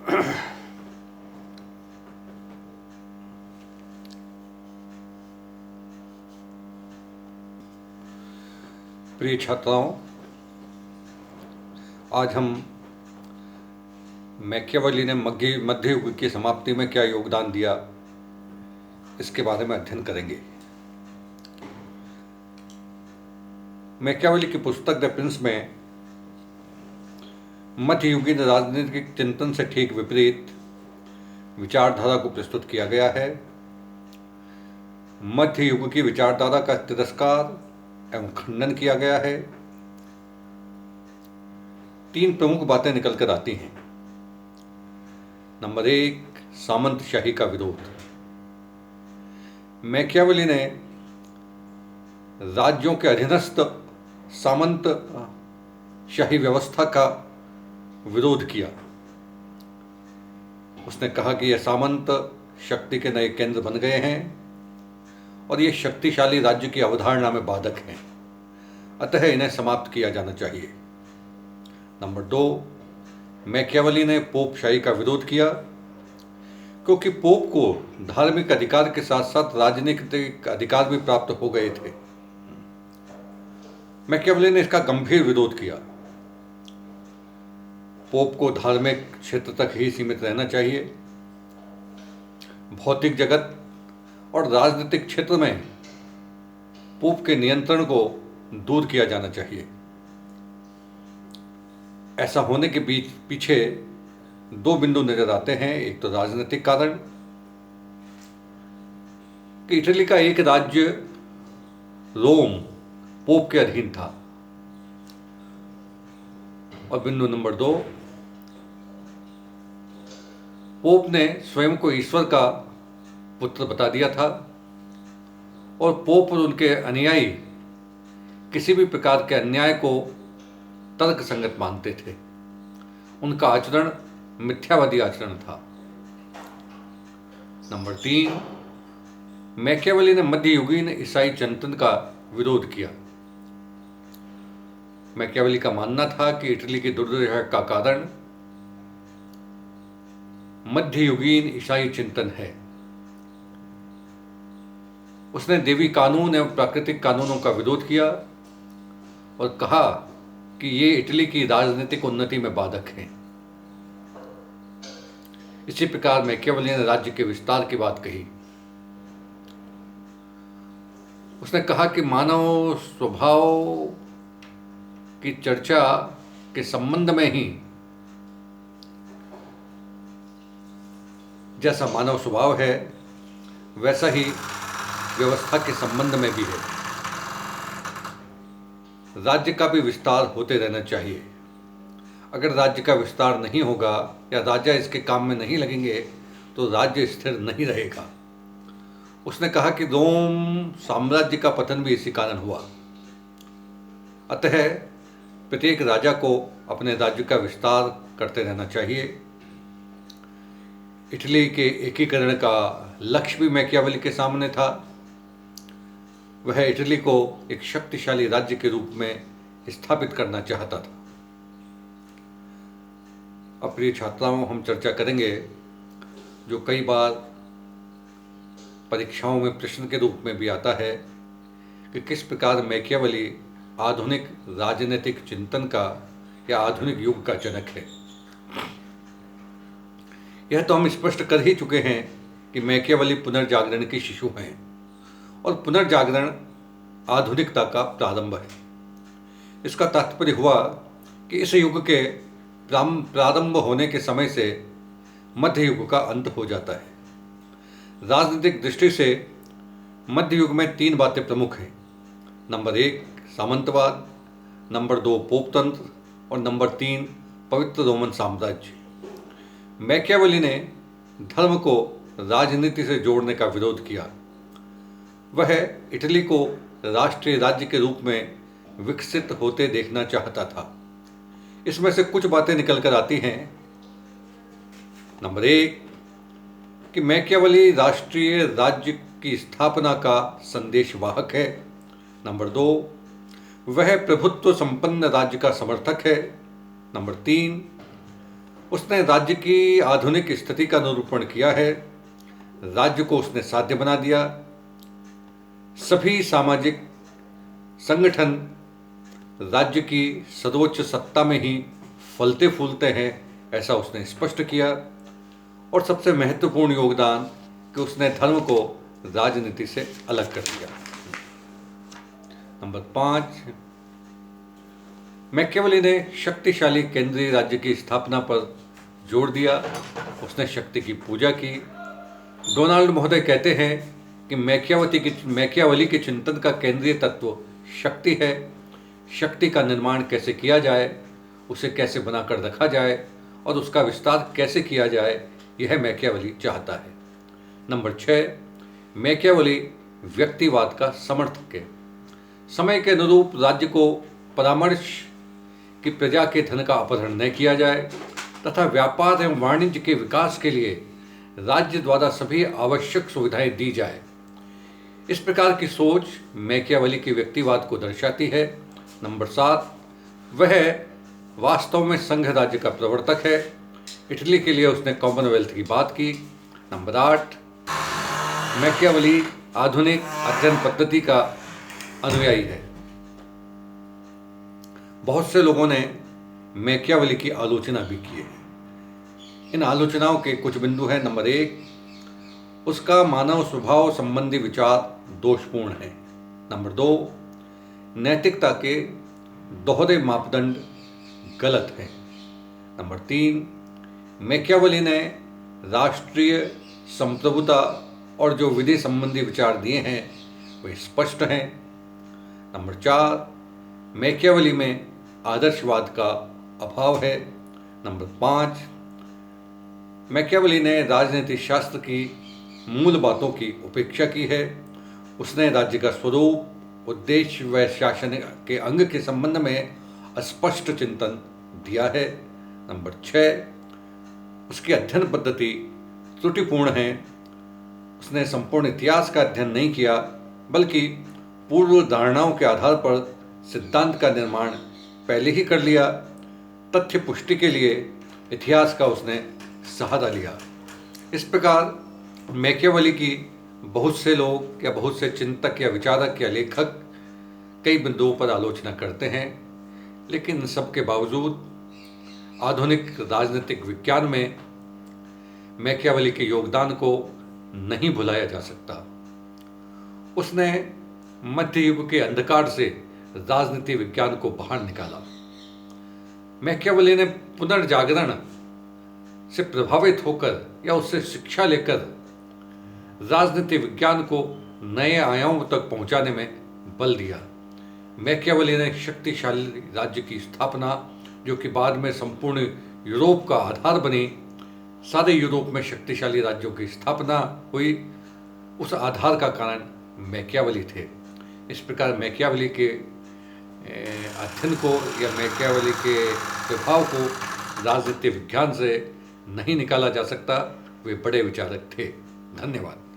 प्रिय छात्राओं, आज हम मैकियावेली ने मध्य युग की समाप्ति में क्या योगदान दिया, इसके बारे में अध्ययन करेंगे। मैकियावेली की पुस्तक द प्रिंस में मध्ययुगीन राजनीतिक चिंतन से ठीक विपरीत विचारधारा को प्रस्तुत किया गया है। मध्य युग की विचारधारा का तिरस्कार एवं खंडन किया गया है। 3 प्रमुख बातें निकल कर आती हैं। नंबर 1, सामंतशाही का विरोध। मैकियावेली ने राज्यों के अधीनस्थ सामंत शाही व्यवस्था का विरोध किया। उसने कहा कि यह सामंत शक्ति के नए केंद्र बन गए हैं और ये शक्तिशाली राज्य की अवधारणा में बाधक हैं, अतः इन्हें समाप्त किया जाना चाहिए। नंबर 2, मैकियावेली ने पोपशाही का विरोध किया, क्योंकि पोप को धार्मिक अधिकार के साथ साथ राजनीतिक अधिकार भी प्राप्त हो गए थे। मैकियावेली ने इसका गंभीर विरोध किया। पोप को धार्मिक क्षेत्र तक ही सीमित रहना चाहिए। भौतिक जगत और राजनीतिक क्षेत्र में पोप के नियंत्रण को दूर किया जाना चाहिए। ऐसा होने के पीछे 2 बिंदु नजर आते हैं। एक तो राजनीतिक कारण कि इटली का एक राज्य रोम पोप के अधीन था, और बिंदु नंबर 2, पोप ने स्वयं को ईश्वर का पुत्र बता दिया था और पोप और उनके अनुयायी किसी भी प्रकार के अन्याय को तर्क संगत मानते थे। उनका आचरण मिथ्यावादी आचरण था। नंबर 3, मैकियावेली ने मध्ययुगीन ईसाई चिंतन का विरोध किया। मैकियावेली का मानना था कि इटली की दुर्दशा का कारण मध्ययुगीन ईसाई चिंतन है। उसने देवी कानून एवं प्राकृतिक कानूनों का विरोध किया और कहा कि ये इटली की राजनीतिक उन्नति में बाधक हैं। इसी प्रकार मैकियावेली ने राज्य के विस्तार की बात कही। उसने कहा कि मानव स्वभाव की चर्चा के संबंध में ही जैसा मानव स्वभाव है, वैसा ही व्यवस्था के संबंध में भी है। राज्य का भी विस्तार होते रहना चाहिए। अगर राज्य का विस्तार नहीं होगा या राजा इसके काम में नहीं लगेंगे तो राज्य स्थिर नहीं रहेगा। उसने कहा कि रोम साम्राज्य का पतन भी इसी कारण हुआ। अतः प्रत्येक राजा को अपने राज्य का विस्तार करते रहना चाहिए। इटली के एकीकरण का लक्ष्य भी मैकियावेली के सामने था। वह इटली को एक शक्तिशाली राज्य के रूप में स्थापित करना चाहता था। अब प्रिय छात्राओं, हम चर्चा करेंगे जो कई बार परीक्षाओं में प्रश्न के रूप में भी आता है कि किस प्रकार मैकियावेली आधुनिक राजनीतिक चिंतन का या आधुनिक युग का जनक है। यह तो हम स्पष्ट कर ही चुके हैं कि मैकियावेली पुनर्जागरण के शिशु हैं और पुनर्जागरण आधुनिकता का प्रारंभ है। इसका तात्पर्य हुआ कि इस युग के प्रारंभ होने के समय से मध्य युग का अंत हो जाता है। राजनीतिक दृष्टि से मध्य युग में 3 बातें प्रमुख हैं। नंबर 1, सामंतवाद, नंबर 2, पोपतंत्र और नंबर 3, पवित्र रोमन साम्राज्य। मैकियावेली ने धर्म को राजनीति से जोड़ने का विरोध किया। वह इटली को राष्ट्रीय राज्य के रूप में विकसित होते देखना चाहता था। इसमें से कुछ बातें निकल कर आती हैं। नंबर 1, कि मैकियावेली राष्ट्रीय राज्य की स्थापना का संदेशवाहक है। नंबर 2, वह प्रभुत्व संपन्न राज्य का समर्थक है। नंबर 3, उसने राज्य की आधुनिक स्थिति का निरूपण किया है। राज्य को उसने साध्य बना दिया। सभी सामाजिक संगठन राज्य की सर्वोच्च सत्ता में ही फलते फूलते हैं, ऐसा उसने स्पष्ट किया। और सबसे महत्वपूर्ण योगदान कि उसने धर्म को राजनीति से अलग कर दिया। नंबर 5, मैकियावेली ने शक्तिशाली केंद्रीय राज्य की स्थापना पर जोर दिया। उसने शक्ति की पूजा की। डोनाल्ड महोदय कहते हैं कि मैकियावेली के चिंतन का केंद्रीय तत्व शक्ति है। शक्ति का निर्माण कैसे किया जाए, उसे कैसे बनाकर रखा जाए और उसका विस्तार कैसे किया जाए, यह मैकियावेली चाहता है। नंबर 6, मैकियावेली व्यक्तिवाद का समर्थक है। समय के अनुरूप राज्य को परामर्श कि प्रजा के धन का अपहरण न किया जाए तथा व्यापार एवं वाणिज्य के विकास के लिए राज्य द्वारा सभी आवश्यक सुविधाएं दी जाए। इस प्रकार की सोच मैकियावेली के व्यक्तिवाद को दर्शाती है। नंबर 7, वह वास्तव में संघ राज्य का प्रवर्तक है। इटली के लिए उसने कॉमनवेल्थ की बात की। नंबर 8, मैकियावेली आधुनिक अध्ययन पद्धति का अनुयायी है। बहुत से लोगों ने मैकियावेली की आलोचना भी की है। इन आलोचनाओं के कुछ बिंदु हैं। नंबर 1, उसका मानव स्वभाव संबंधी विचार दोषपूर्ण है। नंबर 2, नैतिकता के दोहरे मापदंड गलत हैं। नंबर 3, मैकियावेली ने राष्ट्रीय संप्रभुता और जो विधि संबंधी विचार दिए हैं वे स्पष्ट हैं। नंबर 4, मैकियावेली में आदर्शवाद का अभाव है। नंबर 5, मैकियावेली ने राजनीति शास्त्र की मूल बातों की उपेक्षा की है। उसने राज्य का स्वरूप, उद्देश्य व शासन के अंग के संबंध में अस्पष्ट चिंतन दिया है। नंबर 6, उसकी अध्ययन पद्धति त्रुटिपूर्ण है। उसने संपूर्ण इतिहास का अध्ययन नहीं किया, बल्कि पूर्व धारणाओं के आधार पर सिद्धांत का निर्माण पहले ही कर लिया। तथ्य पुष्टि के लिए इतिहास का उसने सहारा लिया। इस प्रकार मैकियावेली की बहुत से लोग या बहुत से चिंतक या विचारक या लेखक कई बिंदुओं पर आलोचना करते हैं, लेकिन इन सब के बावजूद आधुनिक राजनीतिक विज्ञान में मैकियावेली के योगदान को नहीं भुलाया जा सकता। उसने मध्य युग के अंधकार से राजनीति विज्ञान को बाहर निकाला। मैकियावेली ने पुनर्जागरण से प्रभावित होकर या उससे शिक्षा लेकर राजनीति विज्ञान को नए आयामों तक पहुंचाने में बल दिया। मैकियावेली ने शक्तिशाली राज्य की स्थापना, जो कि बाद में संपूर्ण यूरोप का आधार बनी, सारे यूरोप में शक्तिशाली राज्यों की स्थापना हुई, उस आधार का कारण मैकियावेली थे। इस प्रकार मैकियावेली के अध्ययन को या मैकियावेली के प्रभाव को राजनीति विज्ञान से नहीं निकाला जा सकता। वे बड़े विचारक थे। धन्यवाद।